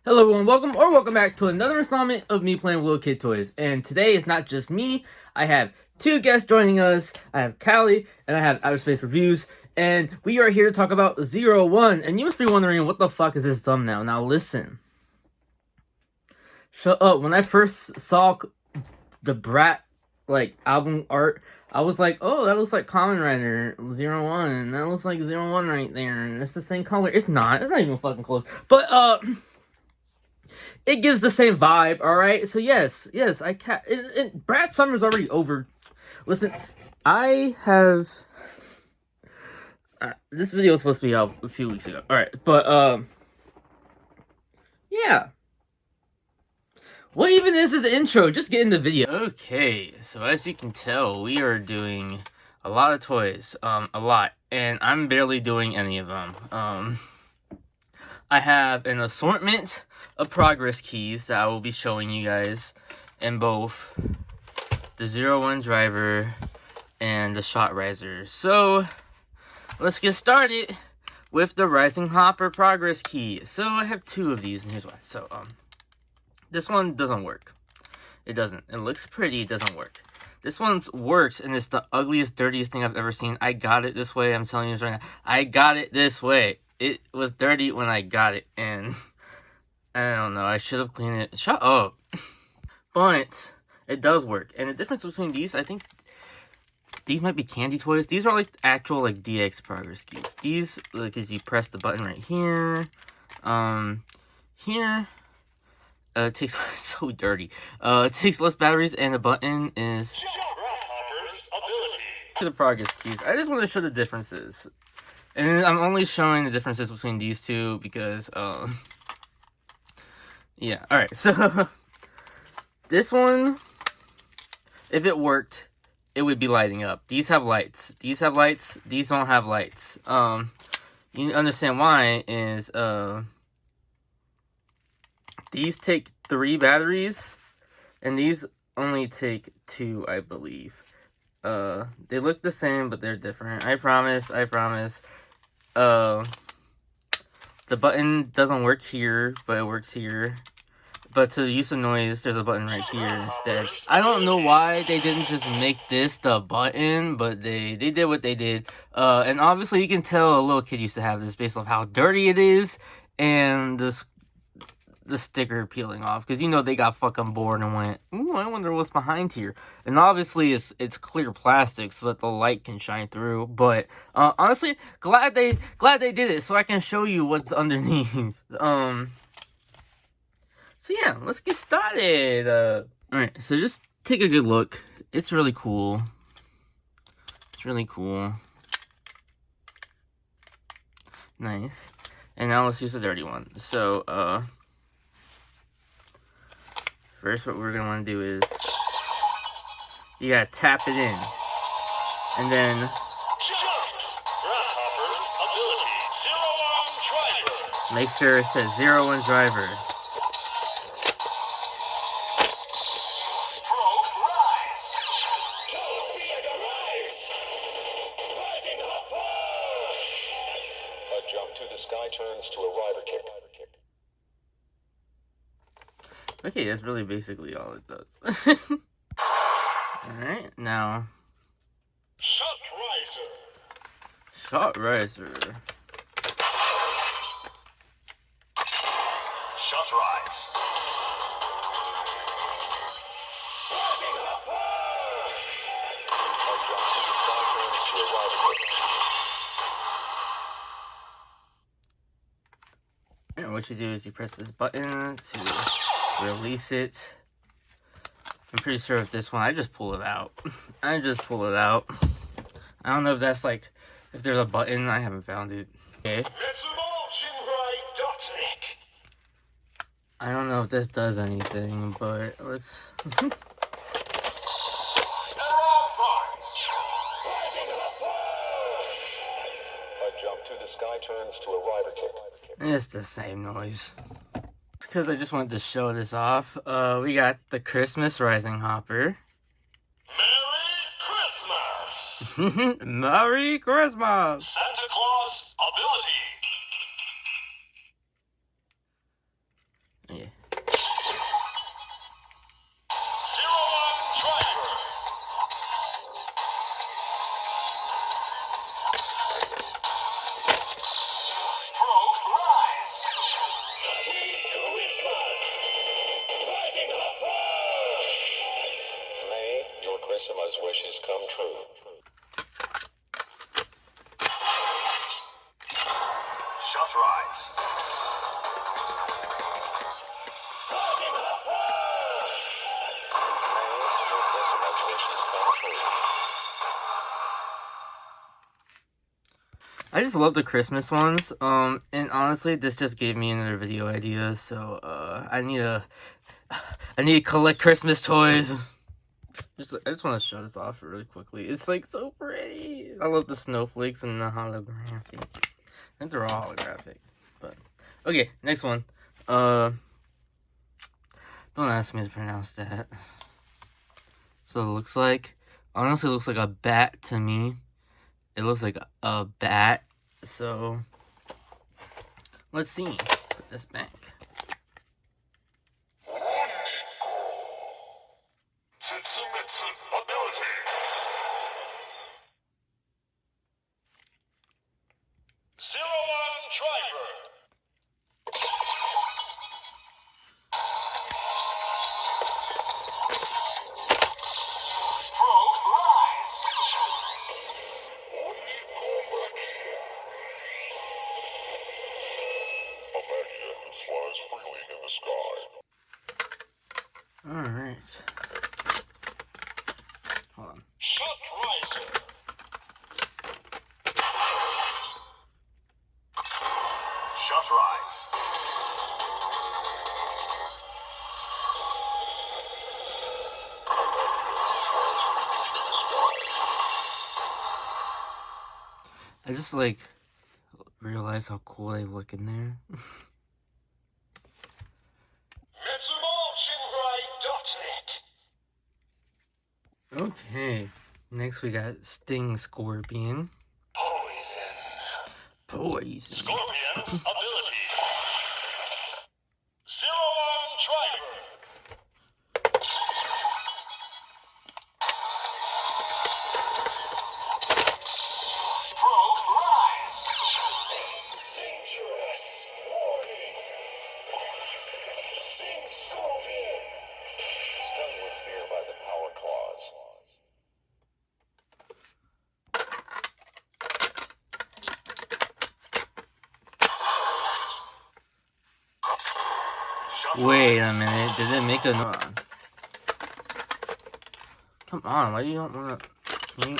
Hello everyone, welcome back to another installment of me playing Little Kid Toys. And today it's not just me, I have two guests joining us. I have Callie and I have Outer Space Reviews. And we are here to talk about 01. And you must be wondering, what the fuck is this thumbnail? Now listen. Shut up. When I first saw the Brat album art, I was like, oh, that looks like Kamen Rider 01. That looks like 01 right there. And it's the same color. It's not even fucking close. But it gives the same vibe, alright? So yes, I can't. Brat Summer's already over. Listen, I have. This video was supposed to be out a few weeks ago. Alright, but, yeah. What even is this intro? Just get in the video. Okay, so as you can tell, we are doing a lot of toys. A lot. And I'm barely doing any of them. I have an assortment of progress keys that I will be showing you guys in both the 01 driver and the shot riser. So let's get started with the rising hopper progress key. So I have two of these, and here's why. So this one doesn't work. It doesn't. It looks pretty, it doesn't work. This one works, and it's the ugliest, dirtiest thing I've ever seen. I got it this way. I'm telling you this right now. I got it this way. It was dirty when I got it, and I don't know, I should have cleaned it. Shut up. But it does work. And the difference between these, I think these might be candy toys. These are like actual DX progress keys. These, as you press the button right here. Here. It takes so dirty. It takes less batteries, and the button is the progress keys. I just want to show the differences. And I'm only showing the differences between these two because, yeah. Alright, so, this one, if it worked, it would be lighting up. These have lights. These have lights. These don't have lights. You understand why is, these take 3 batteries, and these only take 2, I believe. They look the same, but they're different. I promise. The button doesn't work here, but it works here. But to use the noise, there's a button right here instead. I don't know why they didn't just make this the button, but they did what they did. And obviously you can tell a little kid used to have this based on how dirty it is, and the sticker peeling off, because they got fucking bored and went, ooh, I wonder what's behind here. And obviously it's clear plastic so that the light can shine through. But honestly, glad they did it so I can show you what's underneath. So yeah, let's get started. Alright, so just take a good look. It's really cool. Nice. And now let's use the dirty one. So first, what we're going to want to do is, you got to tap it in, and then make sure it says 01 driver. A jump to the sky turns to a rider kick. Okay, that's really basically all it does. Alright, now. Shot riser. Shot rise. A jump to the sky turns to a rider kick. And what you do is you press this button to release it. I'm pretty sure with this one, I just pull it out. I don't know if that's if there's a button. I haven't found it. Okay. I don't know if this does anything, but let's. A jump to the sky turns to a rider kick. It's the same noise. Because I just wanted to show this off. We got the Christmas Rising Hopper. Merry Christmas! Merry Christmas! Santa Claus ability. Bellissimo's wishes come true. Shut right. Bellissimo's wishes come true. I just love the Christmas ones. And honestly, this just gave me another video idea. So, I need to collect Christmas toys. I just want to show this off really quickly. It's like so pretty. I love the snowflakes and the holographic. I think they're all holographic. But okay, next one. Don't ask me to pronounce that. So it looks like, honestly, it looks like a bat to me. It looks like a bat. So let's see. Put this back. Alright. Hold on. I just like realize how cool they look in there. Okay, next we got Sting Scorpion. Poison. Scorpion ability. 01 driver. Probe rise. Dangerous. Sting Scorpion. Stung with fear by the power claws. Wait a minute, did it make a noise? Come on, why do you don't wanna... Can you...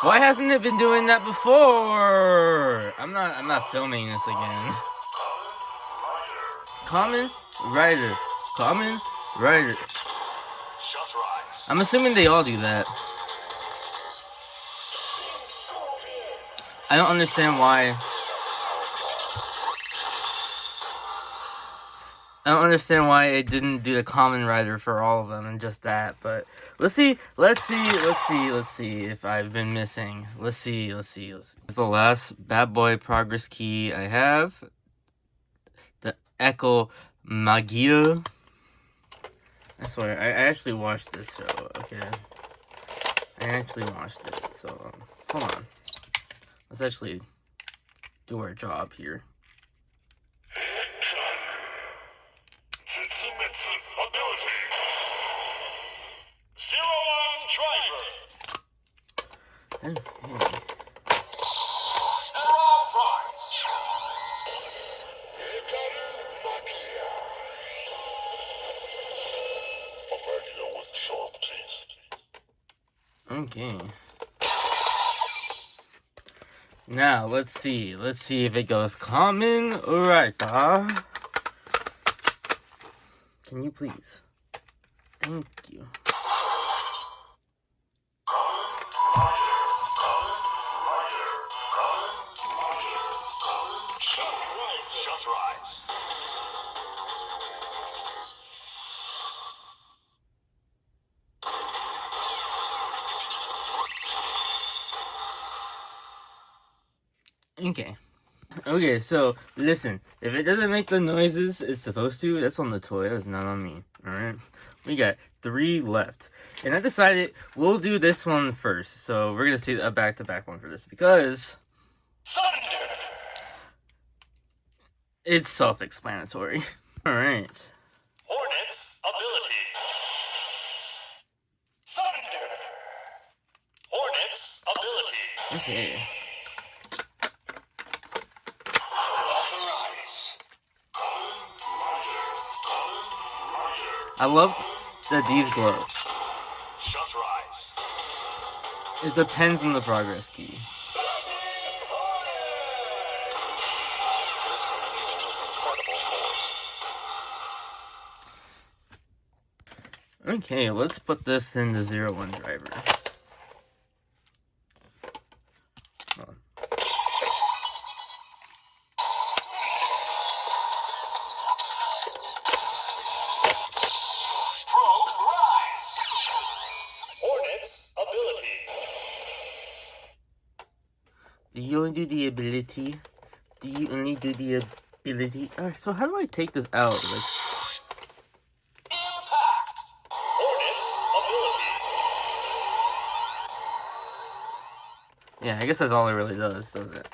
Why hasn't it been doing that before? I'm not filming this again. Kamen Rider. Kamen Rider. I'm assuming they all do that. I don't understand why. I don't understand why it didn't do the Kamen Rider for all of them and just that, but let's see if I've been missing. Let's see. This is the last bad boy progress key I have. The Echo Magia. I swear, I actually watched this show, okay? I actually watched it, so hold on. Let's actually do our job here. Okay. Now, let's see if it goes Kamen Outta. Can you please? Thank you. Okay, so listen, if it doesn't make the noises it's supposed to, that's on the toy, that's not on me. Alright? We got 3 left. And I decided we'll do this one first. So we're gonna see a back-to-back one for this because It's self-explanatory. Alright. Hornet's ability. Thunder. Hornet's ability. Okay. I love that these glow. Sunrise. It depends on the progress key. Okay, let's put this in the 0-1 driver. Hold on. Hornet's ability. Do you only do the ability? Do you only do the ability? Alright, so how do I take this out? Yeah, I guess that's all it really does, doesn't it?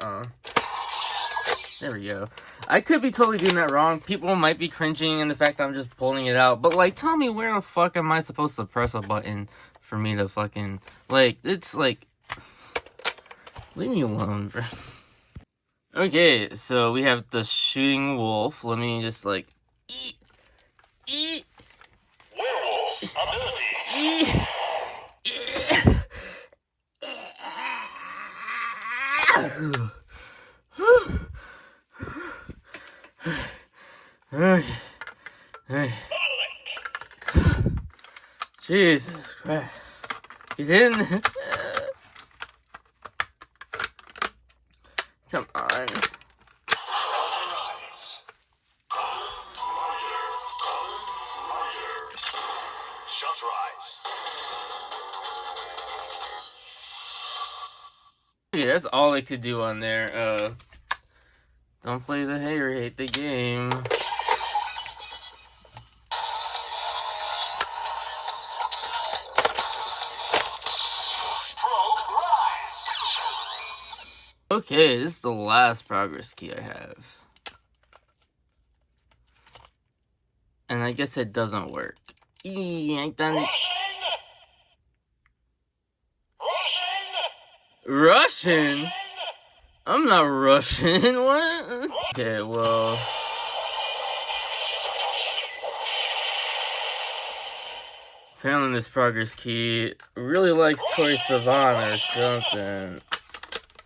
There we go. I could be totally doing that wrong. People might be cringing in the fact that I'm just pulling it out. But, like, tell me where the fuck am I supposed to press a button for me to fucking... Like, it's like... Leave me alone, bro. Okay, so we have the shooting wolf. Let me just, like... Werewolf ability. Jesus Christ. You didn't? Come on. Yeah, that's all I could do on there. Don't play the hater, hate the game. Okay, this is the last progress key I have. And I guess it doesn't work. I done... Russian? I'm not Russian. What? Okay, well... Apparently this progress key really likes Choice of Honor or something.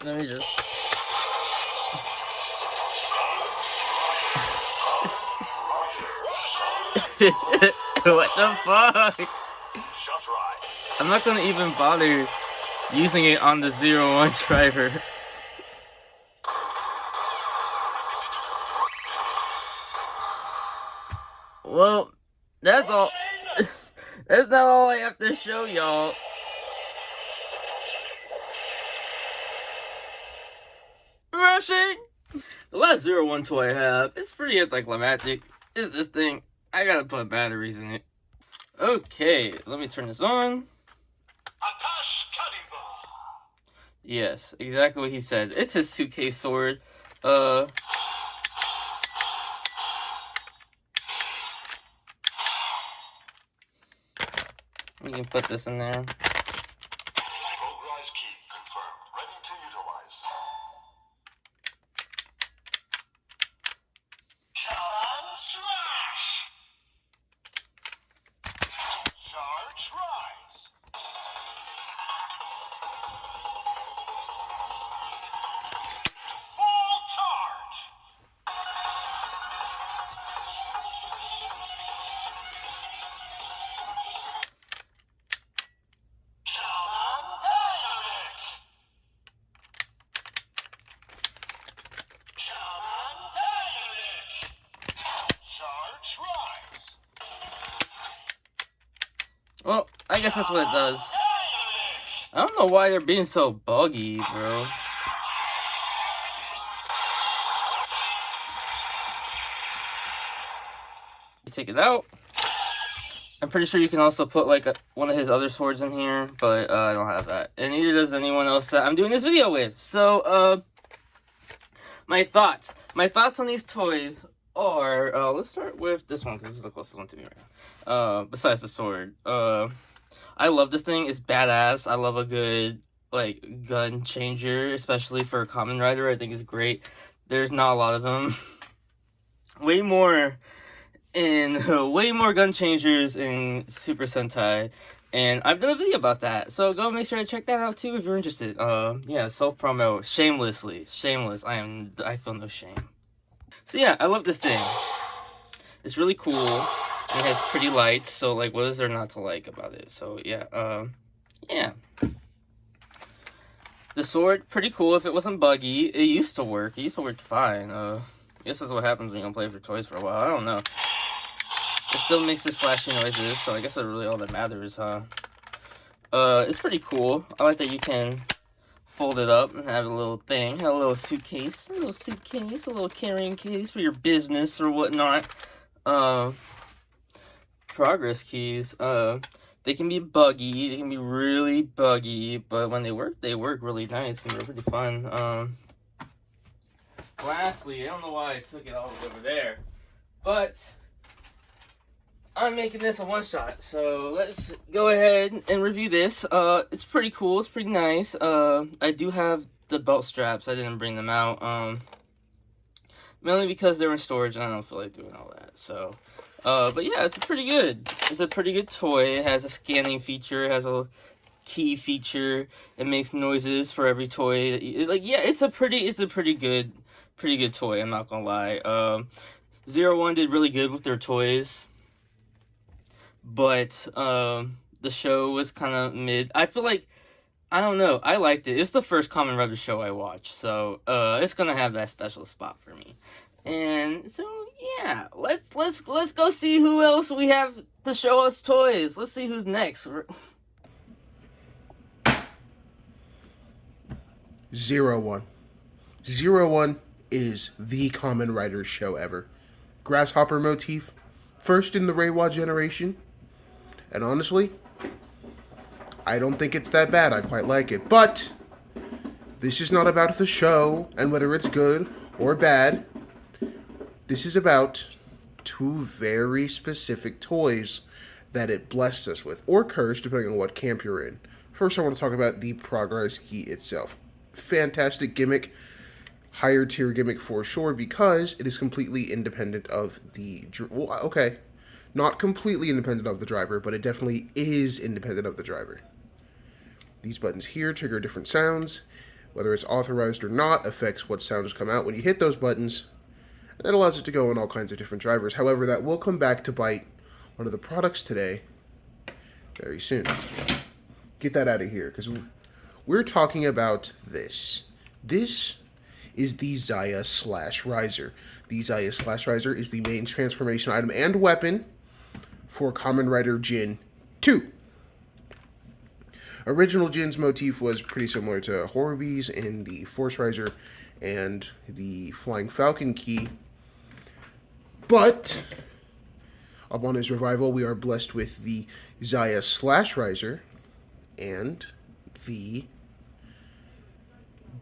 Let me just... What the fuck? I'm not gonna even bother using it on the 0-1 driver. Well, that's all. That's not all I have to show y'all. Rushing! The last 0-1 toy I have, it's pretty anticlimactic. Is this thing. I gotta put batteries in it. Okay, let me turn this on. Yes, exactly what he said. It's his 2K sword. We can put this in there. Progress key confirmed. Ready to utilize. Charge rise. Full charge. Well, I guess that's what it does. I don't know why they're being so buggy, bro. You take it out. I'm pretty sure you can also put like one of his other swords in here, but I don't have that. And neither does anyone else that I'm doing this video with. So, my thoughts. my thoughts on these toys are, let's start with this one, because this is the closest one to me right now. Besides the sword. I love this thing. It's badass. I love a good, like, gun changer, especially for a Kamen Rider. I think it's great. There's not a lot of them. way more gun changers in Super Sentai. And I've done a video about that, so go make sure to check that out too if you're interested. Yeah, self-promo, shamelessly, shameless. I feel no shame. So yeah, I love this thing. It's really cool. It has pretty lights, so like, what is there not to like about it? So yeah, yeah. The sword, pretty cool. If it wasn't buggy, it used to work. It used to work fine. I guess that's what happens when you don't play for toys for a while. I don't know. It still makes the slashing noises, so I guess that's really all that matters, huh? It's pretty cool. I like that you can fold it up and have a little thing, have a little suitcase, a little carrying case for your business or whatnot. Progress keys, they can be buggy, they can be really buggy, but when they work really nice and they're pretty fun. Lastly, I don't know why I took it all over there, but I'm making this a one-shot, so let's go ahead and review this. It's pretty cool, it's pretty nice. I do have the belt straps, I didn't bring them out, mainly because they're in storage and I don't feel like doing all that, so. But yeah, it's a pretty good toy. It has a scanning feature, it has a key feature, it makes noises for every toy. Yeah, it's a pretty good toy, I'm not gonna lie. 01 did really good with their toys, but the show was kind of mid. I feel like, I don't know, I liked it. It's the first Kamen Rider show I watched, so it's gonna have that special spot for me. And so yeah, let's go see who else we have to show us toys. Let's see who's next. 01. 01 is the Kamen Rider show ever. Grasshopper motif, first in the Reiwa generation. And honestly, I don't think it's that bad. I quite like it. But this is not about the show and whether it's good or bad. This is about two very specific toys that it blessed us with, or cursed, depending on what camp you're in. First, I want to talk about the Progress Key itself. Fantastic gimmick, higher tier gimmick for sure, because it is completely independent of the... Well, okay, not completely independent of the driver, but it definitely is independent of the driver. These buttons here trigger different sounds. Whether it's authorized or not affects what sounds come out when you hit those buttons. That allows it to go on all kinds of different drivers. However, that will come back to bite one of the products today very soon. Get that out of here, because we're talking about this. This is the Zaya Slash Riser. The Zaya Slash Riser is the main transformation item and weapon for Kamen Rider Jin 2. Original Jin's motif was pretty similar to Horobi's in the Force Riser and the Flying Falcon Key. But upon his revival, we are blessed with the Zaya Slash Riser and the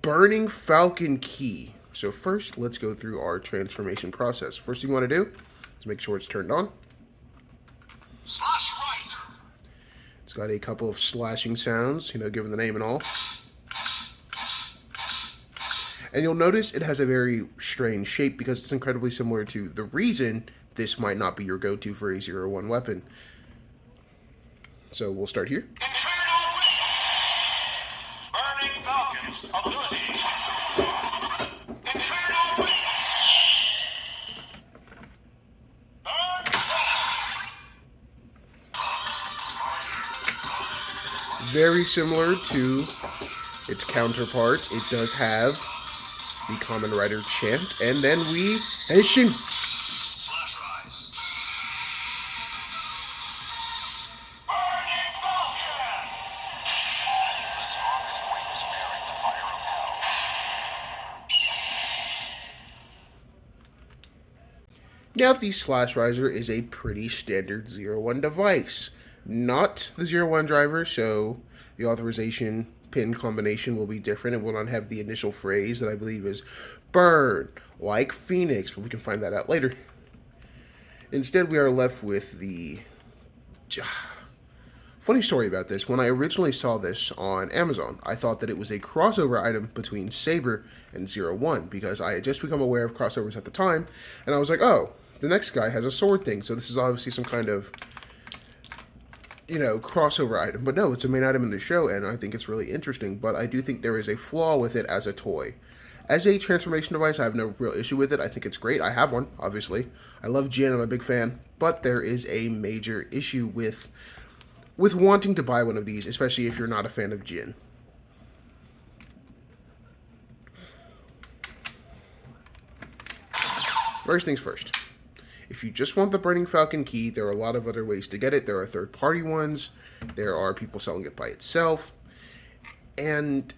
Burning Falcon Key. So first, let's go through our transformation process. First thing you want to do is make sure it's turned on. It's got a couple of slashing sounds, given the name and all. And you'll notice it has a very strange shape because it's incredibly similar to the reason this might not be your go-to for a 01 weapon. So we'll start here. Burning Falcon's ability. Very similar to its counterpart, it does have the Kamen Rider chant, and then we Henshin. Slash rise. Now, the Slash Riser is a pretty standard 01 device. Not the 01 driver, so the authorization pin combination will be different. It will not have the initial phrase that I believe is burn like Phoenix, but we can find that out later. Instead, we are left with the... Funny story about this. When I originally saw this on Amazon, I thought that it was a crossover item between Saber and 01 because I had just become aware of crossovers at the time, and I was like, oh, the next guy has a sword thing, so this is obviously some kind of, crossover item. But no, it's a main item in the show, and I think it's really interesting, but I do think there is a flaw with it as a toy. As a transformation device, I have no real issue with it. I think it's great. I have one, obviously. I love Jin. I'm a big fan. But there is a major issue with wanting to buy one of these, especially if you're not a fan of Jin. First things first. If you just want the Burning Falcon key, there are a lot of other ways to get it. There are third-party ones. There are people selling it by itself. And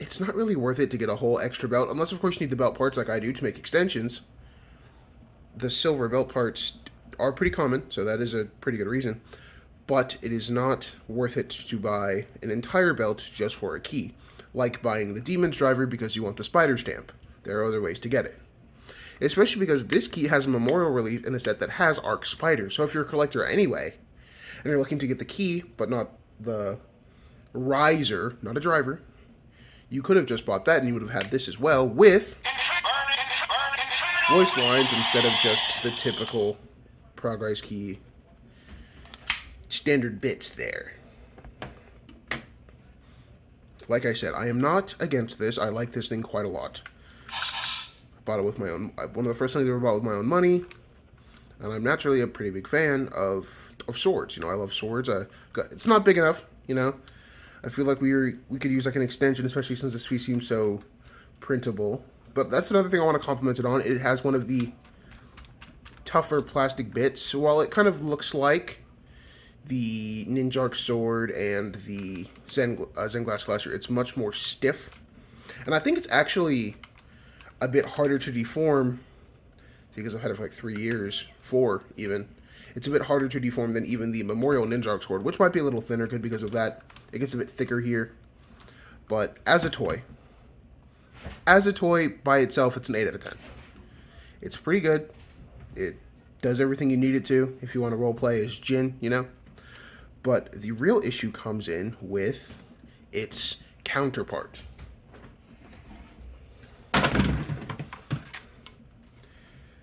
it's not really worth it to get a whole extra belt, unless, of course, you need the belt parts like I do to make extensions. The silver belt parts are pretty common, so that is a pretty good reason. But it is not worth it to buy an entire belt just for a key, like buying the Demon's Driver because you want the spider stamp. There are other ways to get it. Especially because this key has a memorial release in a set that has Arc Spider. So if you're a collector anyway, and you're looking to get the key, but not the riser, not a driver, you could have just bought that and you would have had this as well with voice lines instead of just the typical progress key standard bits there. Like I said, I am not against this. I like this thing quite a lot. I bought it with my own... One of the first things I ever bought with my own money. And I'm naturally a pretty big fan of swords. I love swords. It's not big enough, I feel like we could use like an extension, especially since this piece seems so printable. But that's another thing I want to compliment it on. It has one of the tougher plastic bits. While it kind of looks like the Ninjark sword and the Zenglass Slasher, it's much more stiff. And I think it's actually a bit harder to deform, because I've had it for like 3 years, 4 even. It's a bit harder to deform than even the Memorial Ninjark sword, which might be a little thinner because of that. It gets a bit thicker here. But as a toy by itself, it's an 8 out of 10. It's pretty good. It does everything you need it to if you want to roleplay as Jin, But the real issue comes in with its counterpart.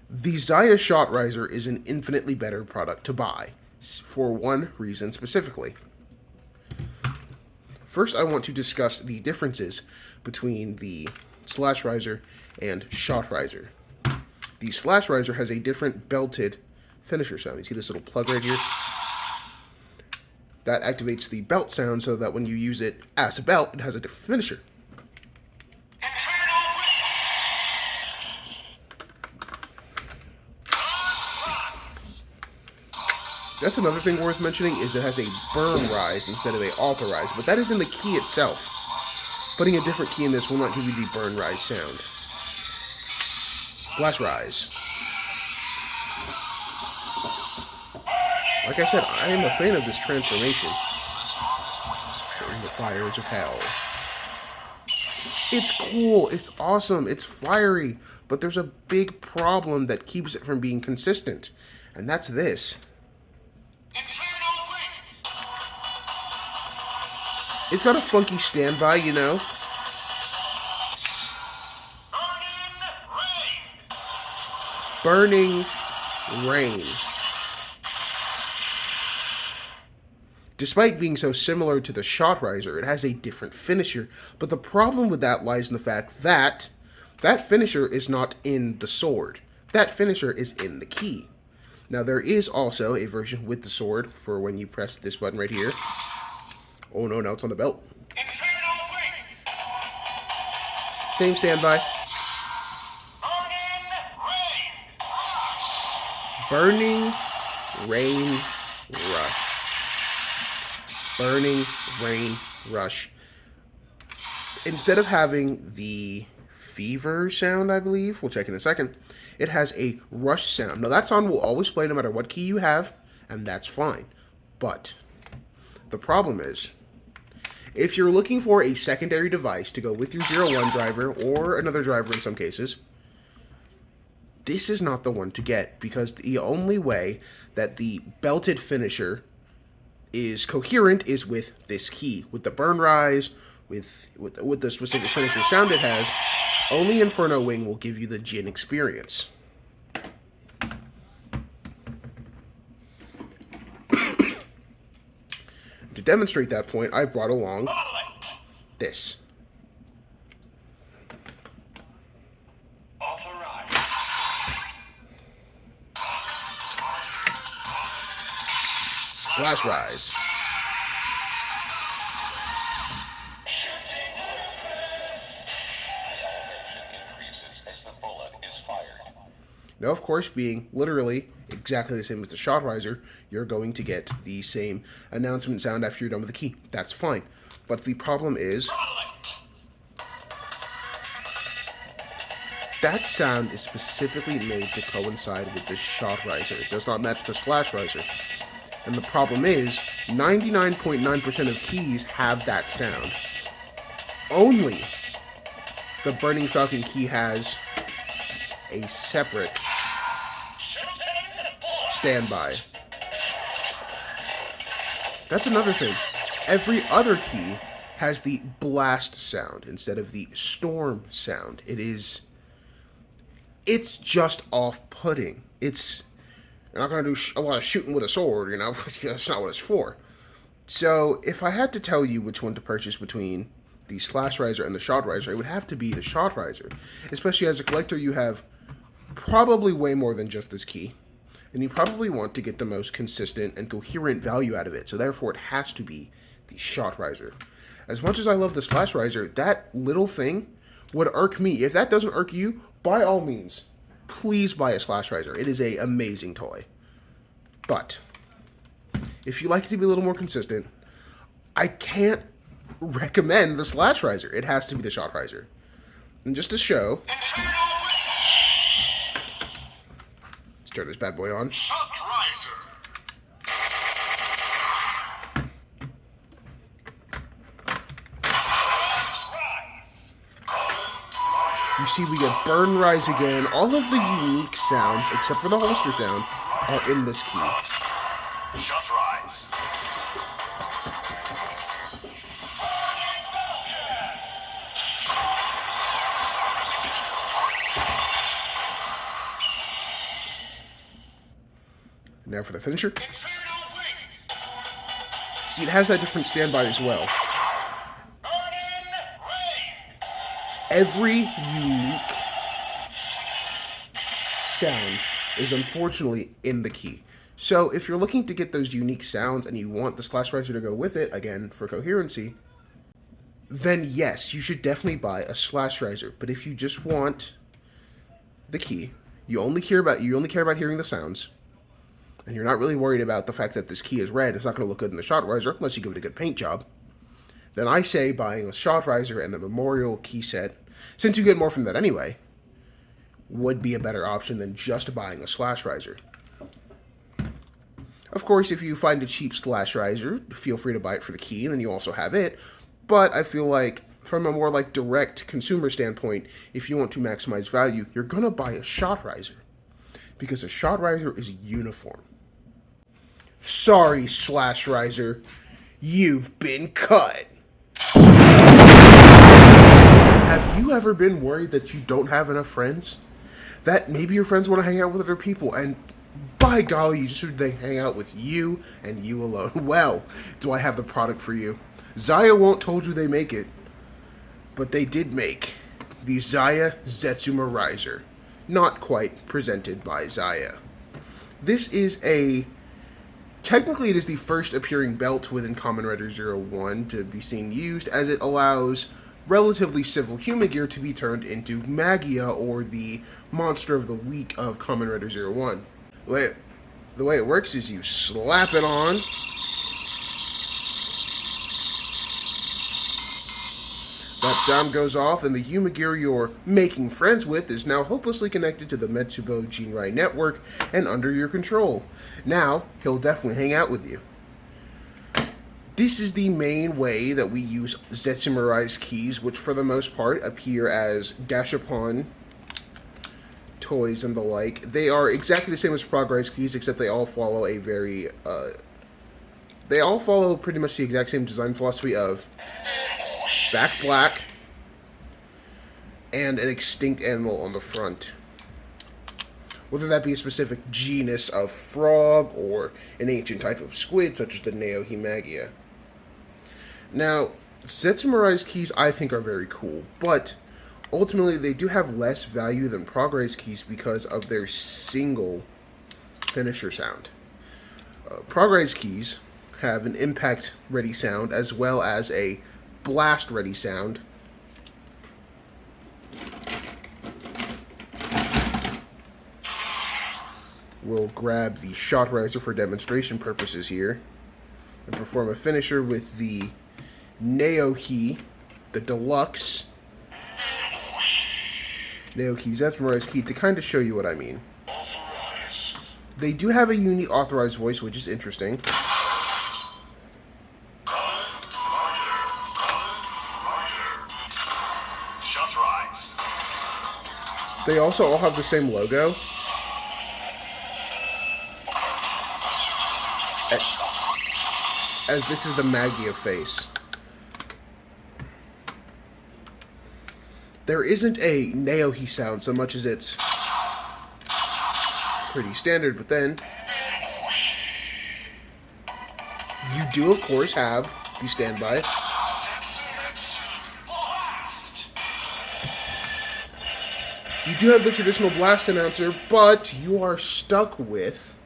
The Zaya Shot Riser is an infinitely better product to buy, for one reason specifically. First, I want to discuss the differences between the Slash Riser and Shot Riser. The Slash Riser has a different belted finisher sound. You see this little plug right here? That activates the belt sound so that when you use it as a belt, it has a different finisher. That's another thing worth mentioning, is it has a burn rise instead of a authorize, but that is in the key itself. Putting a different key in this will not give you the burn rise sound. Slash rise. Like I said, I am a fan of this transformation. In the fires of hell. It's cool, it's awesome, it's fiery, but there's a big problem that keeps it from being consistent, and that's this. It's got a funky standby, Burning Rain. Despite being so similar to the Shot Riser, it has a different finisher. But the problem with that lies in the fact that that finisher is not in the sword. That finisher is in the key. Now, there is also a version with the sword for when you press this button right here. Oh no, now it's on the belt. Same standby. Burning Rain Rush. Burning Rain Rush. Instead of having the fever sound, I believe, we'll check in a second, it has a rush sound. Now, that sound will always play no matter what key you have, and that's fine. But the problem is, If you're looking for a secondary device to go with your 01 driver, or another driver in some cases, this is not the one to get, because the only way that the belted finisher is coherent is with this key. With the burn rise, with the specific finisher sound it has, only Inferno Wing will give you the Jin experience. To demonstrate that point, I brought along this. Slash rise. Now, of course, being literally exactly the same as the shot riser, you're going to get the same announcement sound after you're done with the key. That's fine. But the problem is, that sound is specifically made to coincide with the shot riser. It does not match the slash riser. And the problem is, 99.9% of keys have that sound. Only the Burning Falcon key has a separate standby. That's another thing. Every other key has the blast sound instead of the storm sound. It's just off-putting. You're not going to do a lot of shooting with a sword, you know? That's not what it's for. So, if I had to tell you which one to purchase between the slash riser and the shot riser, it would have to be the shot riser. Especially as a collector, you have probably way more than just this key. And you probably want to get the most consistent and coherent value out of it. So therefore, it has to be the shot riser. As much as I love the slash riser, that little thing would irk me. If that doesn't irk you, by all means, please buy a slash riser. It is an amazing toy. But if you like it to be a little more consistent, I can't recommend the slash riser. It has to be the shot riser. And just to show, let's turn this bad boy on. You see we get burn rise again. All of the unique sounds, except for the holster sound, are in this key. Shot rise. Now for the finisher. See, it has that different standby as well. Every unique sound is unfortunately in the key. So if you're looking to get those unique sounds and you want the slash riser to go with it, again, for coherency, then yes, you should definitely buy a slash riser. But if you just want the key, you only care about hearing the sounds, and you're not really worried about the fact that this key is red, it's not going to look good in the shot riser unless you give it a good paint job, then I say buying a shot riser and the memorial key set, since you get more from that anyway, would be a better option than just buying a slash riser. Of course, if you find a cheap slash riser, feel free to buy it for the key, and then you also have it. But I feel like, from a more like direct consumer standpoint, if you want to maximize value, you're going to buy a shot riser. Because a shot riser is uniform. Sorry, slash riser. You've been cut. Have you ever been worried that you don't have enough friends? That maybe your friends want to hang out with other people, and by golly, you just they hang out with you and you alone. Well, do I have the product for you? Zaya won't told you they make it, but they did make the Zaya Zetsuma Riser. Not quite presented by Zaya. This is technically it is the first appearing belt within Kamen Rider 01 to be seen used, as it allows relatively civil human gear to be turned into Magia, or the monster of the week of Kamen Rider 01. The way it works is you slap it on, that sound goes off, and the human gear you're making friends with is now hopelessly connected to the Metsubo Jinrai network and under your control. Now, he'll definitely hang out with you. This is the main way that we use Zetsumarai's keys, which for the most part appear as gashapon toys and the like. They are exactly the same as Progress keys, except they all follow a very, they all follow pretty much the exact same design philosophy of back black and an extinct animal on the front. Whether that be a specific genus of frog or an ancient type of squid, such as the Neohimagia. Now, Zetsumarai's keys I think are very cool, but ultimately they do have less value than Progress keys because of their single finisher sound. Progress keys have an impact ready sound as well as a blast ready sound. We'll grab the shot riser for demonstration purposes here and perform a finisher with the Neohi, the deluxe Neohi Zetsumarai's key to kind of show you what I mean. They do have a unique authorized voice, which is interesting. They also all have the same logo. As this is the Magia face. There isn't a Neohi sound so much as it's pretty standard, but then you do of course have the standby. You do have the traditional blast announcer, but you are stuck with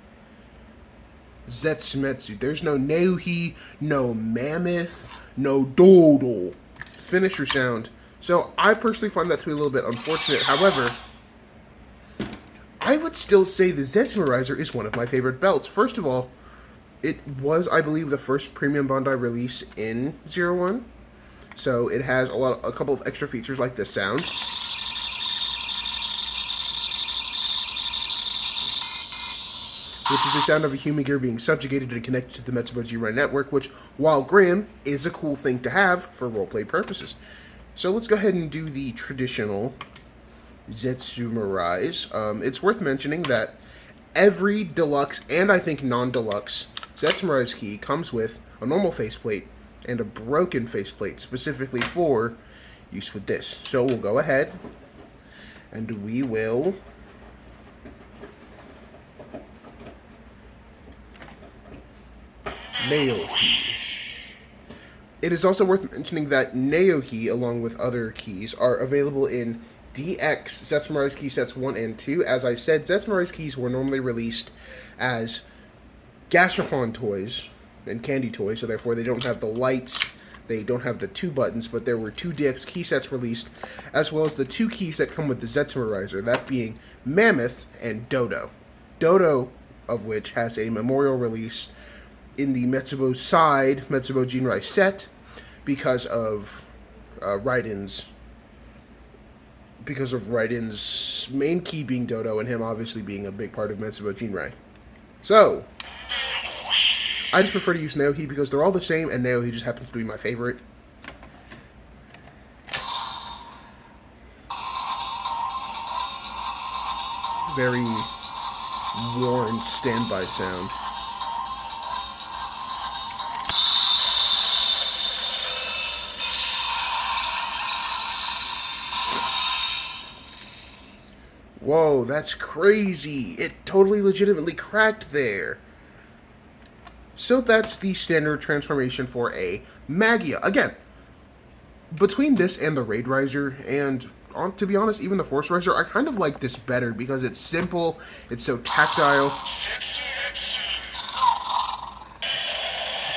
Zetsumetsu. There's no Neohi, no Mammoth, no Dodo finisher sound. So I personally find that to be a little bit unfortunate. However, I would still say the Zetsumarizer is one of my favorite belts. First of all, it was, I believe, the first premium Bandai release in 01. So it has a couple of extra features like this sound. Which is the sound of a human gear being subjugated and connected to the Metsubo Jinrai network, which, while grim, is a cool thing to have for roleplay purposes. So let's go ahead and do the traditional Zetsumarai's. It's worth mentioning that every deluxe, and I think non-deluxe, Zetsumarai's key comes with a normal faceplate and a broken faceplate, specifically for use with this. So we'll go ahead, and we will Neohi. It is also worth mentioning that Neohi, along with other keys, are available in DX Zetsumarai's key sets 1 and 2. As I said, Zetsumarai's keys were normally released as Gashahon toys and candy toys, so therefore they don't have the lights, they don't have the 2 buttons, but there were 2 DX key sets released, as well as the 2 keys that come with the Zetsumaraizer, that being Mammoth and Dodo. Dodo, of which has a memorial release in the Metsubo side Metsubo Jinrai set because of Raiden's main key being Dodo and him obviously being a big part of Metsubo Jinrai. So I just prefer to use Neohi because they're all the same and Neohi just happens to be my favorite. Very worn standby sound. Whoa, that's crazy. It totally legitimately cracked there. So that's the standard transformation for a Magia. Again, between this and the Raid Riser, and to be honest, even the Force Riser, I kind of like this better because it's simple, it's so tactile.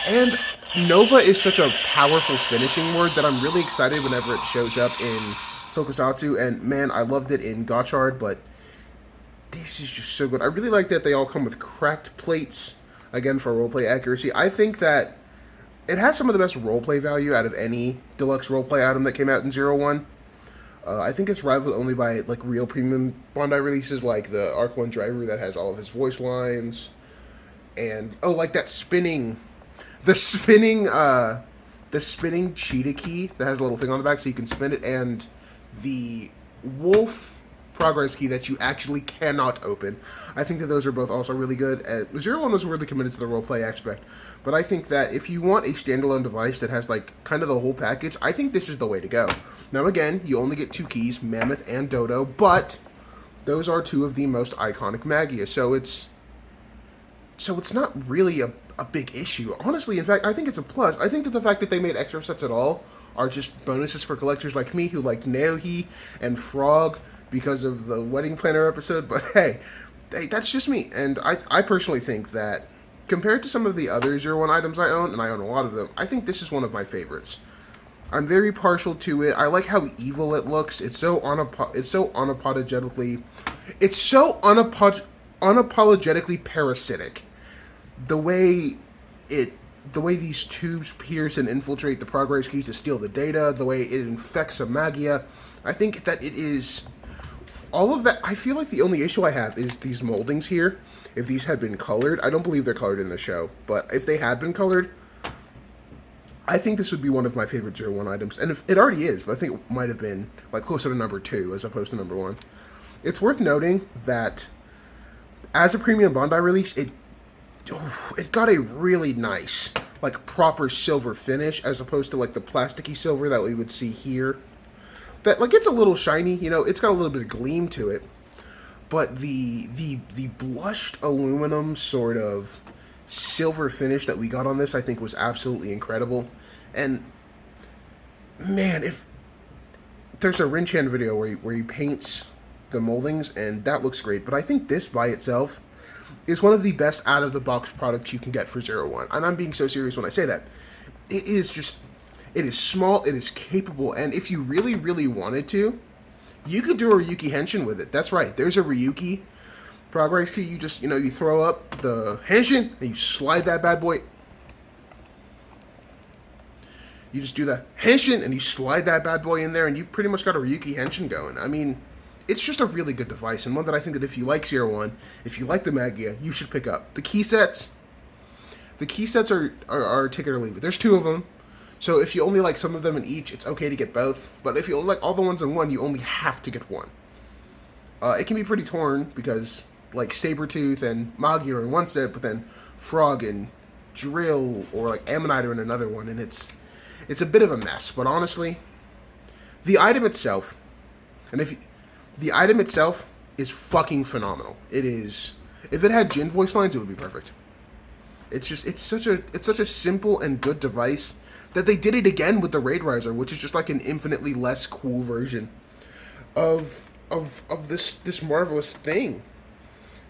And Nova is such a powerful finishing word that I'm really excited whenever it shows up in Tokusatsu, and man, I loved it in Gotchard, but this is just so good. I really like that they all come with cracked plates, again, for roleplay accuracy. I think that it has some of the best roleplay value out of any deluxe roleplay item that came out in 01. I think it's rivaled only by like real premium Bandai releases like the Arc 1 Driver that has all of his voice lines, and, oh, like that spinning The spinning, the spinning cheetah key that has a little thing on the back so you can spin it, and the wolf progress key that you actually cannot open. I think that those are both also really good. Zero One was really committed to the roleplay aspect, but I think that if you want a standalone device that has like kind of the whole package, I think this is the way to go. Now again, you only get 2 keys, Mammoth and Dodo, but those are 2 of the most iconic Magia, so it's not really a big issue. Honestly, in fact, I think it's a plus. I think that the fact that they made extra sets at all are just bonuses for collectors like me who like Naohi and Frog because of the Wedding Planner episode, but hey, that's just me. And I personally think that compared to some of the other Zero One items I own, and I own a lot of them, I think this is one of my favorites. I'm very partial to it. I like how evil it looks. It's so unapologetically unapologetically parasitic. The way these tubes pierce and infiltrate the progress key to steal the data, the way it infects a Magia, I think that it is all of that. I feel like the only issue I have is these moldings here. If these had been colored, I don't believe they're colored in the show, but if they had been colored, I think this would be one of my favorite Zero One items, and if, it already is, but I think it might have been like closer to number 2 as opposed to number 1. It's worth noting that as a premium Bandai release, it got a really nice, like proper silver finish as opposed to like the plasticky silver that we would see here. That like it's a little shiny, you know, it's got a little bit of gleam to it, but the blushed aluminum sort of silver finish that we got on this, I think, was absolutely incredible. And man, if there's a Rinchan video where he paints the moldings, and that looks great. But I think this by itself is one of the best out of the box products you can get for Zero One, and I'm being so serious when I say that. It is small, it is capable, and if you really, really wanted to, you could do a Ryuki Henshin with it. That's right, there's a Ryuki progress key. You just, you throw up the Henshin, and you slide that bad boy. You just do the Henshin, and you slide that bad boy in there, and you've pretty much got a Ryuki Henshin going. I mean, it's just a really good device, and one that I think that if you like Zero One, if you like the Magia, you should pick up. The key sets are take it or leave it. There's 2 of them, so if you only like some of them in each, it's okay to get both. But if you only like all the ones in one, you only have to get one. It can be pretty torn because like Sabretooth and Magia are in one set, but then Frog and Drill or like Ammonite are in another one, and it's a bit of a mess. But honestly, the item itself, the item itself is fucking phenomenal. It is. If it had Jin voice lines, it would be perfect. It's such a simple and good device that they did it again with the Raid Riser, which is just like an infinitely less cool version of this marvelous thing.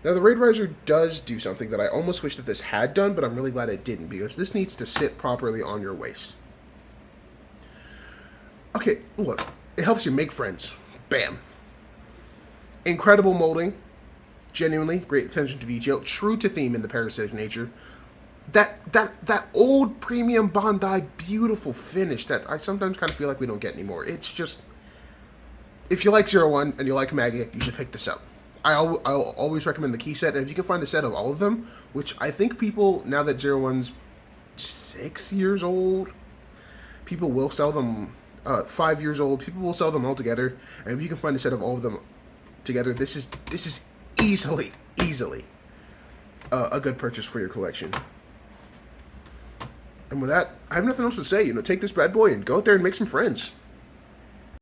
Now the Raid Riser does do something that I almost wish that this had done, but I'm really glad it didn't, because this needs to sit properly on your waist. Okay, look, it helps you make friends. Bam. Incredible molding. Genuinely, great attention to detail. True to theme in the parasitic nature. That old premium Bandai beautiful finish that I sometimes kind of feel like we don't get anymore. It's just, if you like Zero One and you like Magia, you should pick this up. I'll always recommend the key set, and if you can find a set of all of them, which I think people, now that Zero One's 6 years old, people will sell them, 5 years old, people will sell them all together, and if you can find a set of all of them together, this is easily a good purchase for your collection. And with that, I have nothing else to say. Take this bad boy and go out there and make some friends.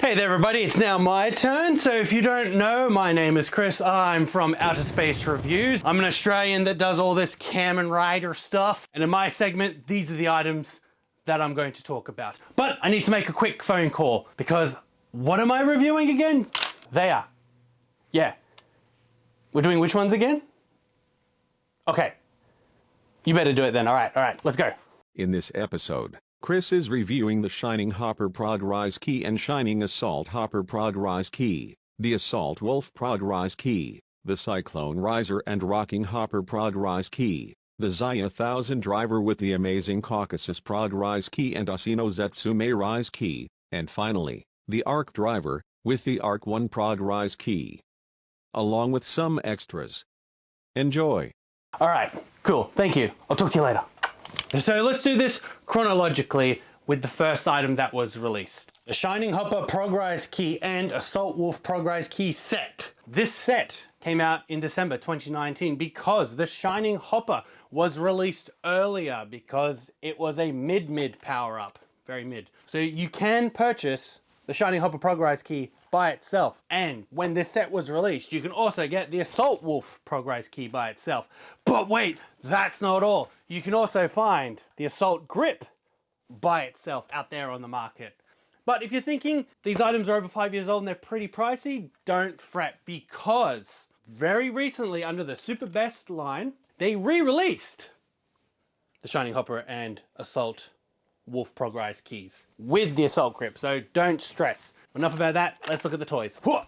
Hey there everybody, it's now my turn. So if you don't know, my name is Chris. I'm from Outer Space Reviews. I'm an Australian that does all this Kamen Rider stuff. And in my segment, these are the items that I'm going to talk about. But I need to make a quick phone call, because what am I reviewing again? They are. Yeah. We're doing which ones again? Okay. You better do it then. All right, let's go. In this episode, Chris is reviewing the Shining Hopper Prog Rise Key and Shining Assault Hopper Prog Rise Key, the Assault Wolf Prog Rise Key, the Cyclone Riser and Rocking Hopper Prog Rise Key, the Zaya 1000 Driver with the Amazing Caucasus Prog Rise Key and Asino Zetsume Rise Key, and finally, the Arc Driver, with the Arc 1 Prog Rise Key, along with some extras. Enjoy! All right, cool. Thank you. I'll talk to you later. So let's do this chronologically with the first item that was released. The Shining Hopper Progrise Key and Assault Wolf Progrise Key set. This set came out in December 2019 because the Shining Hopper was released earlier because it was a mid power up, very mid. So you can purchase the Shining Hopper Progrise Key by itself. And when this set was released, you can also get the Assault Wolf Progrise Key by itself. But wait, that's not all. You can also find the Assault Grip by itself out there on the market. But if you're thinking these items are over 5 years old and they're pretty pricey, don't fret, because very recently under the Super Best line, they re-released the Shining Hopper and Assault Wolf Progrise keys with the Assault Grip, so don't stress. Enough about that, let's look at the toys. So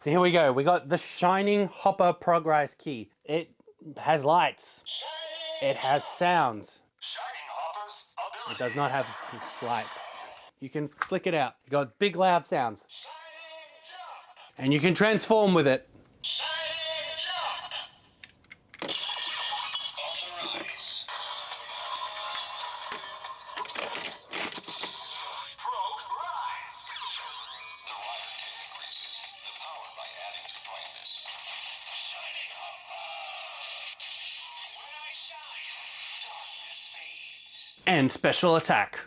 here we go, we got the Shining Hopper Progrise key. It has lights, it has sounds, it does not have lights. You can flick it out, you got big loud sounds, and you can transform with it. And special attack.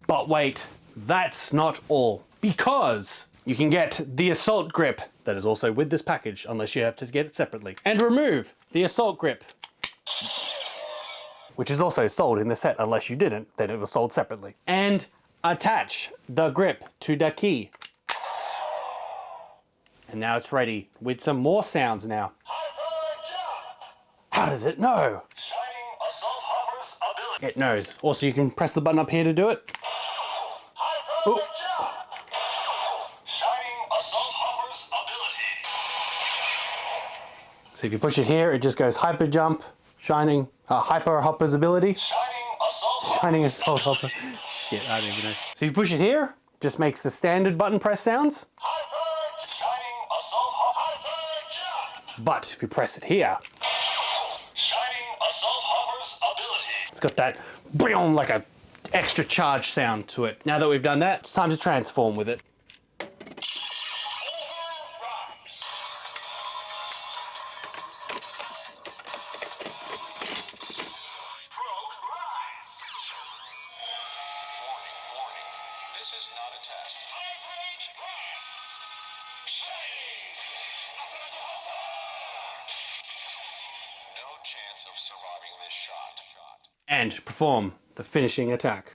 But wait, that's not all, because you can get the Assault Grip that is also with this package, unless you have to get it separately, and remove the Assault Grip, which is also sold in the set. Unless you didn't, then it was sold separately, and attach the grip to the key. And now it's ready with some more sounds now. How does it know? It knows. Also, you can press the button up here to do it. Ooh. So if you push it here, it just goes hyper jump, shining, hyper hopper's ability. Shining Assault Hopper. Shit, I don't even know. So if you push it here, just makes the standard button press sounds. But if you press it here, it's got that like a extra charge sound to it. Now that we've done that, it's time to transform with it. And perform the finishing attack.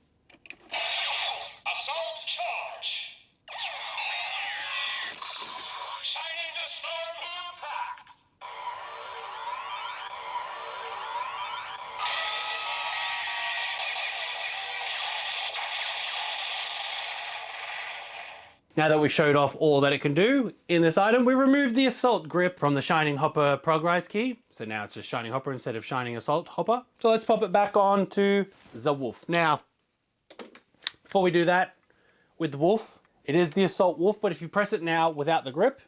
Now that we've showed off all that it can do in this item, we removed the Assault Grip from the Shining Hopper Progrise key. So now it's just Shining Hopper instead of Shining Assault Hopper. So let's pop it back on to the Wolf. Now, before we do that, with the Wolf, it is the Assault Wolf, but if you press it now without the grip,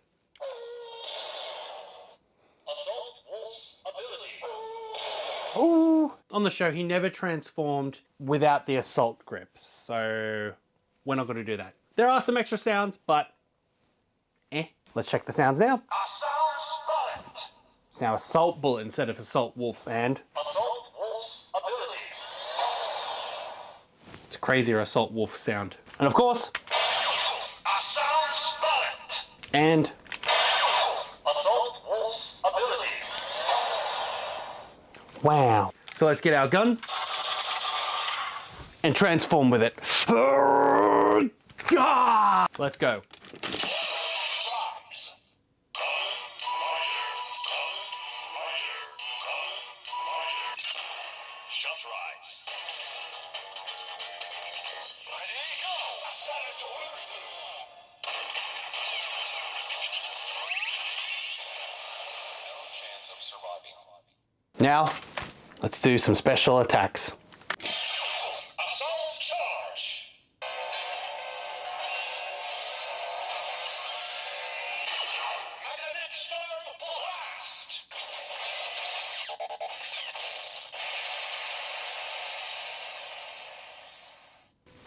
oh, on the show he never transformed without the Assault Grip. So we're not going to do that. There are some extra sounds, but Let's check the sounds now. It's now Assault Bullet instead of Assault Wolf, and Assault Wolf ability. it's a crazier Assault Wolf sound. And of course, Assault Bullet. and Assault Wolf ability. wow. So let's get our gun and transform with it. Let's go. Shots surviving. Now, let's do some special attacks. Assault charge! Magnetic storm blast!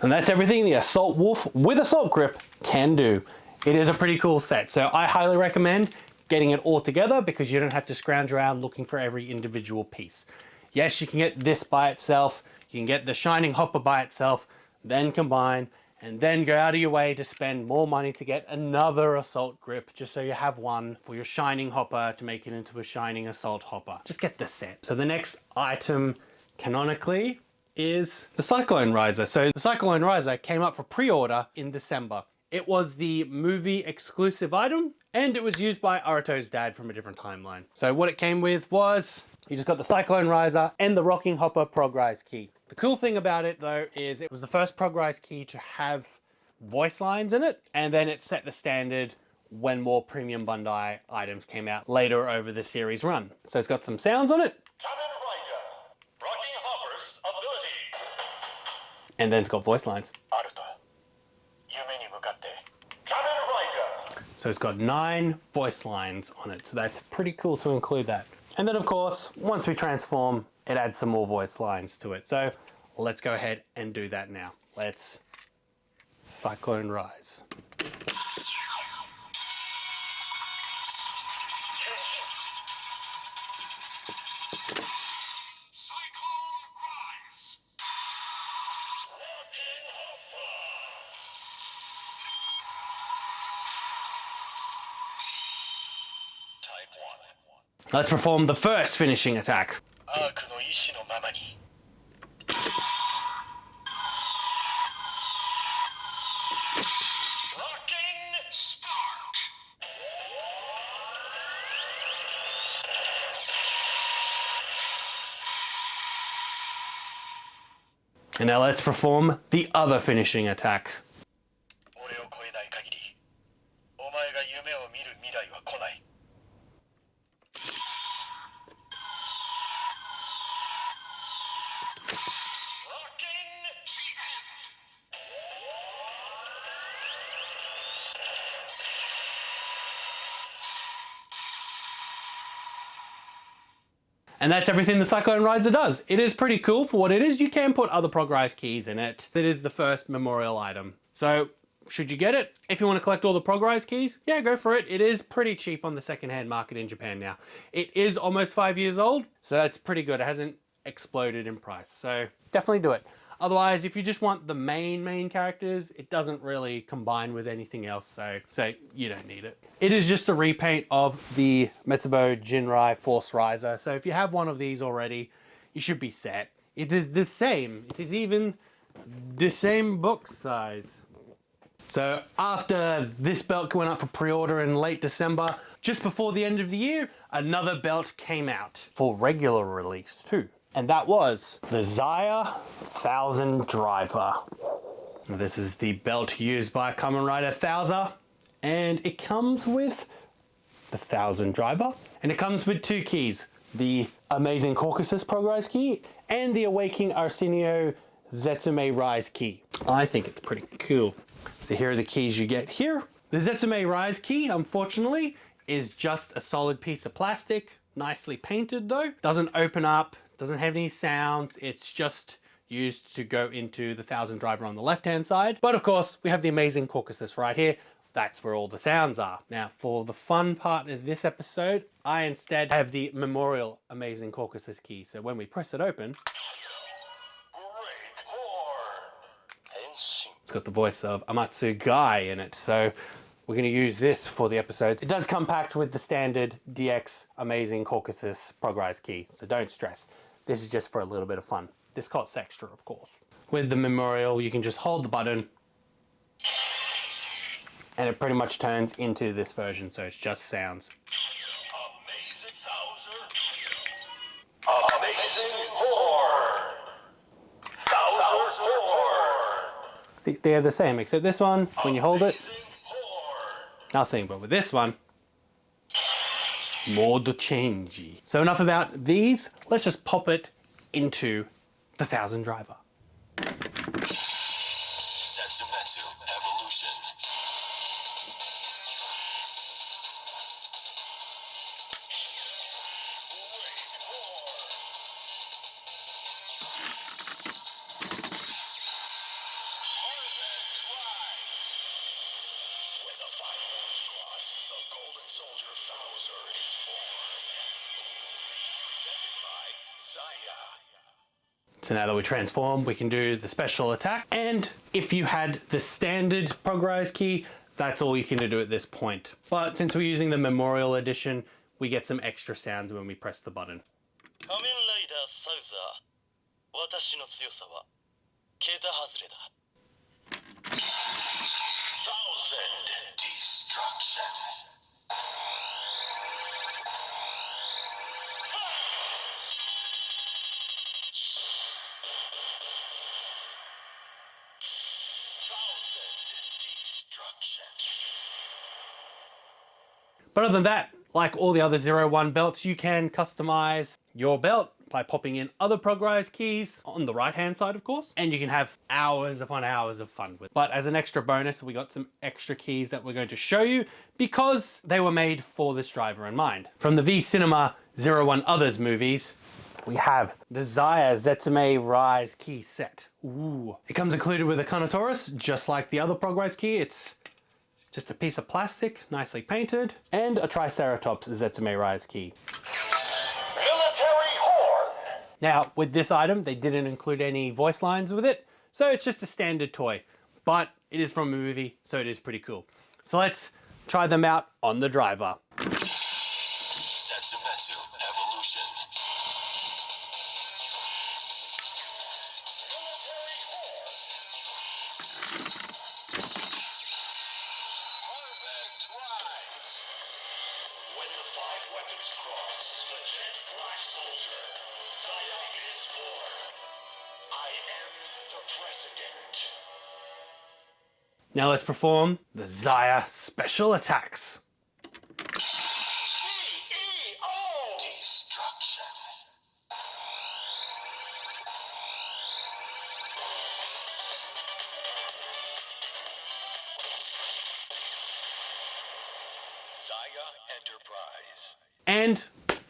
And that's everything the Assault Wolf with Assault Grip can do. It is a pretty cool set, so I highly recommend getting it all together because you don't have to scrounge around looking for every individual piece. Yes, you can get this by itself, you can get the Shining Hopper by itself, then combine, and then go out of your way to spend more money to get another Assault Grip just so you have one for your Shining Hopper to make it into a Shining Assault Hopper. Just get the set. So the next item canonically is the Cyclone Riser. So the Cyclone Riser came up for pre-order in December. It was the movie exclusive item and it was used by Aruto's dad from a different timeline. So what it came with was, you just got the Cyclone Riser and the Rocking Hopper Progrise key. The cool thing about it though is it was the first Progrise key to have voice lines in it, and then it set the standard when more premium Bandai items came out later over the series run. So it's got some sounds on it, Kamen Rider! Rocking Hopper's ability! and then it's got voice lines. Outta, yume ni mukatte. Kamen Rider! So it's got 9 voice lines on it. So that's pretty cool to include that. And then of course, once we transform, it adds some more voice lines to it. So let's go ahead and do that now. Let's Cyclone Rise. Cyclone Rise! Rocking Hopper! Type 1. Let's perform the first finishing attack. Arc no ishi no mama ni. Rocking Spark! And now let's perform the other finishing attack. 俺を超えない限り、お前が夢を見る未来は来ない。Rocking GM! And that's everything the Cyclone Riser does. It is pretty cool for what it is. You can put other Progrise keys in it. It is the first memorial item. So should you get it? If you want to collect all the Progrise keys, yeah, go for it. It is pretty cheap on the secondhand market in Japan now. It is almost 5 years old, so that's pretty good. It hasn't exploded in price, so definitely do it. Otherwise, if you just want the main characters, it doesn't really combine with anything else, so you don't need it. It is just a repaint of the Metsubo Jinrai Force Riser, so if you have one of these already, you should be set. It is the same. It is even the same box size. So after this belt went up for pre-order in late December, just before the end of the year, another belt came out for regular release too. And that was the Zaya 1000 Driver. This is the belt used by Kamen Rider 1000, and it comes with the 1000 Driver, and it comes with 2 keys, the Amazing Caucasus Progrise key and the Awakening Arsenio Zetsume Rise key. I think it's pretty cool. So here are the keys you get here. The Zetsume Rise key, unfortunately, is just a solid piece of plastic, nicely painted though. Doesn't open up, doesn't have any sounds, it's just used to go into the 1000 Driver on the left hand side. But of course, we have the Amazing Caucasus right here. That's where all the sounds are. Now, for the fun part of this episode, I instead have the Memorial Amazing Caucasus key. So when we press it open, it's got the voice of Amatsu Guy in it. So we're going to use this for the episodes. It does come packed with the standard DX Amazing Caucasus Progrise key, so don't stress. This is just for a little bit of fun. This costs extra, of course. With the Memorial, you can just hold the button and it pretty much turns into this version, so it's just sounds. Amazing Horde! 1000 Horde! See, they're the same, except this one, when you hold it, Amazing Horde! nothing. But with this one, Mode change. So enough about these. Let's just pop it into the 1000 driver. Setsumetsu Evolution. When the fireworks cross, the Golden Soldier Bowser is born. Presented by Saya. So now that we transform, we can do the special attack. And if you had the standard Progrise key, that's all you can do at this point. But since we're using the Memorial Edition, we get some extra sounds when we press the button. 仮面ライダーサウザー私の強さは桁外れだ Thousand Destruction. But other than that, like all the other 01 belts, you can customize your belt by popping in other Progrise keys on the right hand side, of course, and you can have hours upon hours of fun with. But as an extra bonus, we got some extra keys that we're going to show you because they were made for this driver in mind. From the V Cinema 01 Others movies, we have the Zaya Zetsume Rise key set. Ooh. It comes included with a Kanatoris, just like the other Progrise key. It's just a piece of plastic, nicely painted, and a Triceratops Zetsume Rise key. Military Horn. Now, with this item, they didn't include any voice lines with it, so it's just a standard toy. But it is from a movie, so it is pretty cool. So let's try them out on the driver. Setsumetsu Evolution. Military Horn. Perfect Rise. When the five weapons cross, the Jet Black Soldier, Saya is born. I am the President. Now let's perform the Zaya special attacks. CEO! Destruction. Saya Enterprise. And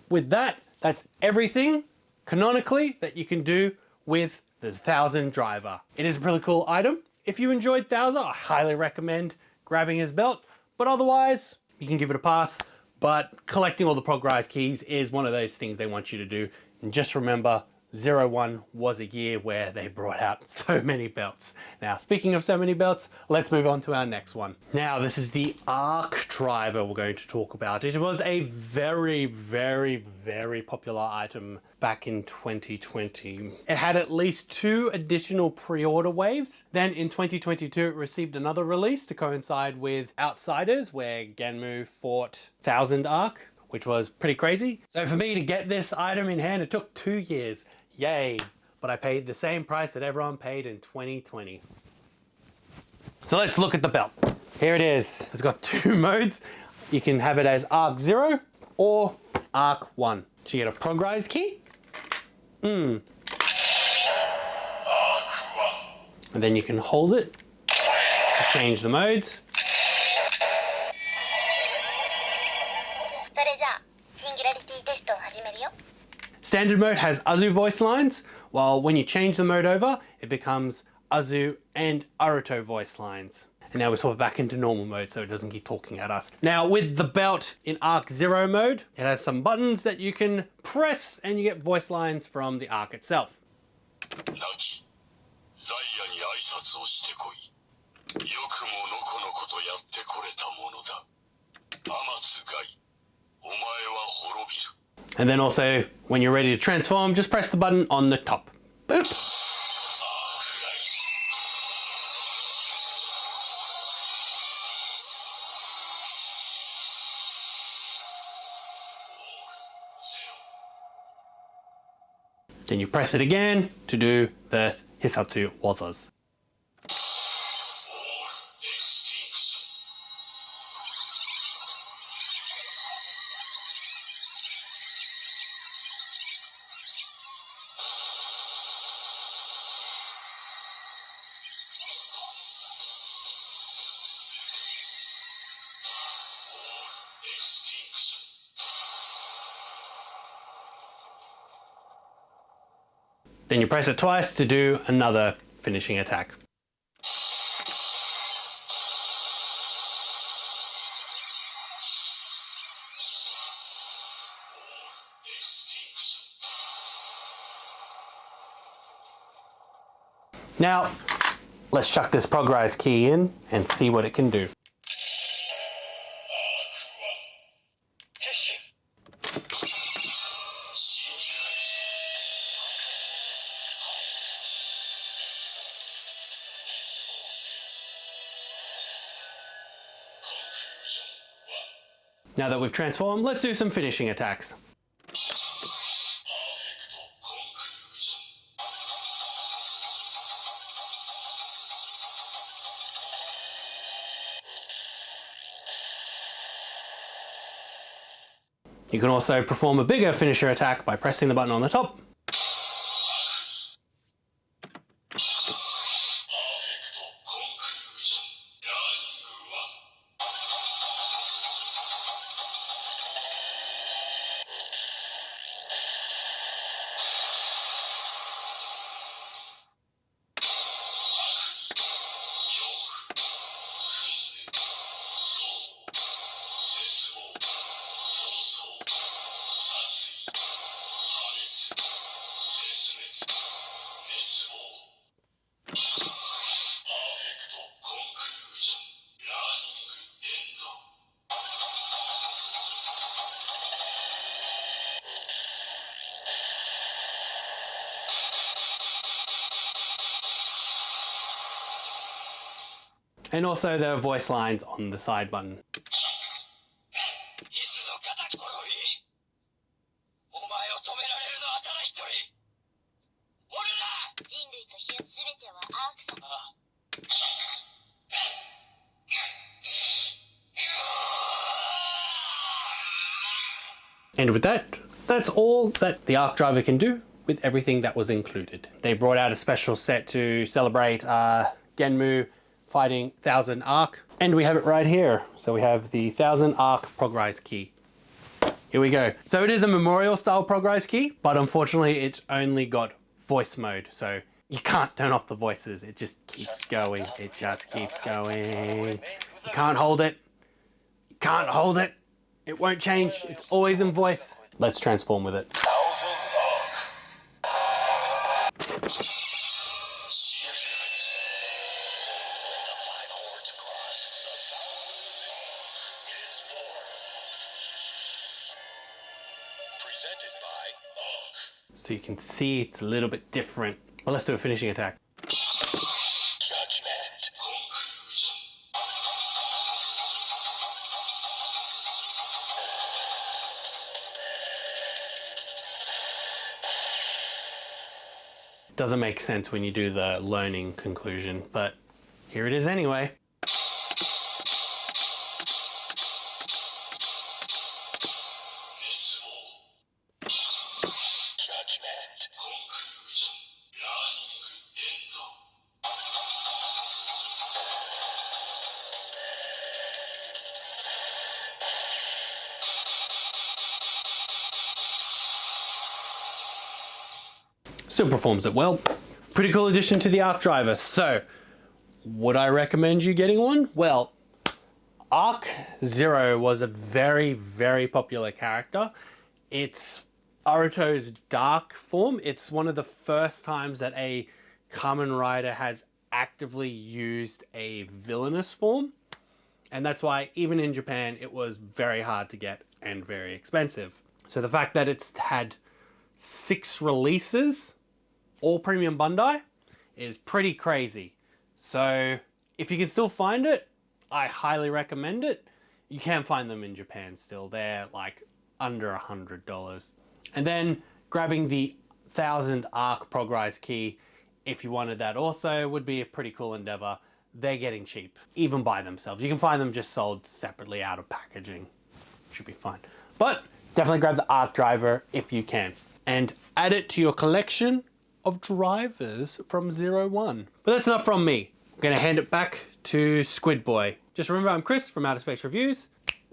with that, that's everything canonically that you can do with the 1000 driver. It is a really cool item. If you enjoyed 1000, I highly recommend grabbing his belt, but otherwise you can give it a pass. But collecting all the Progrise keys is one of those things they want you to do. And just remember, 01 was a year where they brought out so many belts. Now, speaking of so many belts, let's move on to our next one. Now, this is the Arc driver we're going to talk about. It was a very, very, very popular item back in 2020. It had at least 2 additional pre-order waves. Then in 2022, it received another release to coincide with Outsiders, where Genmu fought 1000 Arc, which was pretty crazy. So for me to get this item in hand, it took 2 years. Yay. But I paid the same price that everyone paid in 2020. So let's look at the belt. Here it is. It's got 2 modes. You can have it as Arc 0 or Arc 1. So you get a Progrise key. And then you can hold it to change the modes. Standard mode has Azu voice lines, while when you change the mode over, it becomes Azu and Aruto voice lines. And now we swap it back into normal mode so it doesn't keep talking at us. Now with the belt in Arc 0 mode, it has some buttons that you can press and you get voice lines from the Arc itself. ザイアに挨拶をしてこい。よくものこのことやってこれたものだ。天津貝、お前は滅びる。 And then also, when you're ready to transform, just press the button on the top. Boop. Then you press it again to do the Hisatsu Wazas. Then you press it twice to do another finishing attack. Now, let's chuck this progress key in and see what it can do. Now that we've transformed, let's do some finishing attacks. You can also perform a bigger finisher attack by pressing the button on the top. And also there are voice lines on the side button. And with that, that's all that the Arc Driver can do with everything that was included. They brought out a special set to celebrate Genmu fighting 1000 Arc, and we have it right here. So we have the 1000 Arc Progrise Key. Here we go. So it is a memorial style Progrise Key, but unfortunately it's only got voice mode, so you can't turn off the voices. It just keeps going. It just keeps going. You can't hold it. You can't hold it. It won't change. It's always in voice. Let's transform with it. So you can see it's a little bit different. Well, let's do a finishing attack. Doesn't make sense when you do the learning conclusion, but here it is anyway. Still performs it well. Pretty cool addition to the Arc Driver. So, would I recommend you getting one? Well, Arc Zero was a very, very popular character. It's Aruto's dark form. It's one of the first times that a Kamen Rider has actively used a villainous form. And that's why even in Japan, it was very hard to get and very expensive. So the fact that it's had 6 releases, all premium Bandai, is pretty crazy. So if you can still find it, I highly recommend it. You can find them in Japan still. They're like under $100. And then grabbing the 1000 Arc Progrise Key, if you wanted that also, would be a pretty cool endeavor. They're getting cheap, even by themselves. You can find them just sold separately out of packaging. Should be fine. But definitely grab the Arc Driver if you can, and add it to your collection of drivers from 01. But that's enough from me. I'm gonna hand it back to Squid Boy. Just remember, I'm Chris from Outer Space Reviews.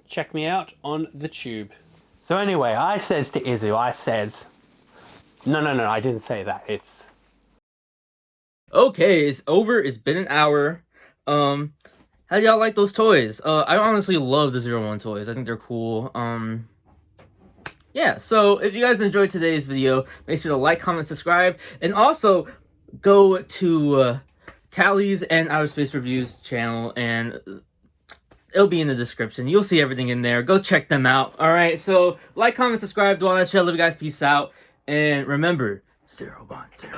Check me out on the tube. So anyway, I says to Izu, I says, No, I didn't say that. It's... Okay, it's over. It's been an hour. How do y'all like those toys? I honestly love the 01 toys. I think they're cool. Yeah, so if you guys enjoyed today's video, make sure to like, comment, subscribe, and also go to Tally's and Outer Space Reviews channel, and it'll be in the description. You'll see everything in there. Go check them out. Alright, so like, comment, subscribe, do all that shit. Love you guys. Peace out. And remember, 01, 01.